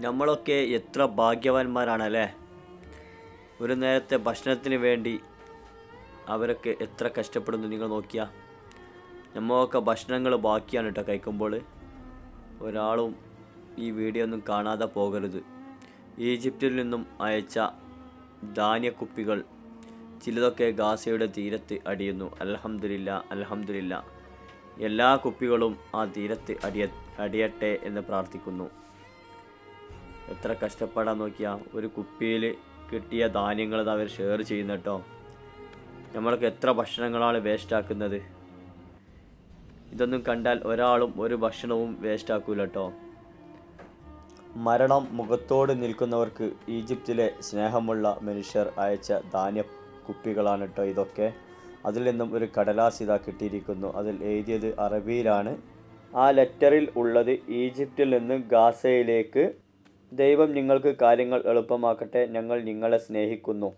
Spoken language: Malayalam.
നമ്മളൊക്കെ എത്ര ഭാഗ്യവാന്മാരാണല്ലേ. ഒരു നേരത്തെ ഭക്ഷണത്തിന് വേണ്ടി അവരൊക്കെ എത്ര കഷ്ടപ്പെടുന്നു നിങ്ങൾ നോക്കിയാൽ. നമ്മളൊക്കെ ഭക്ഷണങ്ങൾ ബാക്കിയാണ് കേട്ടോ കഴിക്കുമ്പോൾ. ഒരാളും ഈ വീഡിയോ ഒന്നും കാണാതെ പോകരുത്. ഈജിപ്തിൽ നിന്നും അയച്ച ധാന്യക്കുപ്പികൾ ചിലതൊക്കെ ഗാസയുടെ തീരത്ത് അടിയുന്നു. അൽഹംദുലില്ലാ, അൽഹംദുലില്ലാ. എല്ലാ കുപ്പികളും ആ തീരത്ത് അടിയട്ടെ എന്ന് പ്രാർത്ഥിക്കുന്നു. എത്ര കഷ്ടപ്പെടാൻ നോക്കിയാൽ. ഒരു കുപ്പിയിൽ കിട്ടിയ ധാന്യങ്ങൾ അവർ ഷെയർ ചെയ്യുന്നു കേട്ടോ. നമ്മളൊക്കെ എത്ര ഭക്ഷണങ്ങളാണ് വേസ്റ്റാക്കുന്നത്. ഇതൊന്നും കണ്ടാൽ ഒരാളും ഒരു ഭക്ഷണവും വേസ്റ്റാക്കൂല കേട്ടോ. മരണം മുഖത്തോട് നിൽക്കുന്നവർക്ക് ഈജിപ്തിലെ സ്നേഹമുള്ള മനുഷ്യർ അയച്ച ധാന്യ കുപ്പികളാണ് കേട്ടോ ഇതൊക്കെ. അതിൽ നിന്നും ഒരു കടലാസ് ഇതാ കിട്ടിയിരിക്കുന്നു. അതിൽ എഴുതിയത് അറബിയിലാണ്. ആ ലെറ്ററിൽ ഉള്ളത് ഈജിപ്തിൽ നിന്ന് ഗാസയിലേക്ക്. ദൈവം നിങ്ങൾക്ക് കാര്യങ്ങൾ എളുപ്പമാക്കട്ടെ. ഞങ്ങൾ നിങ്ങളെ സ്നേഹിക്കുന്നു.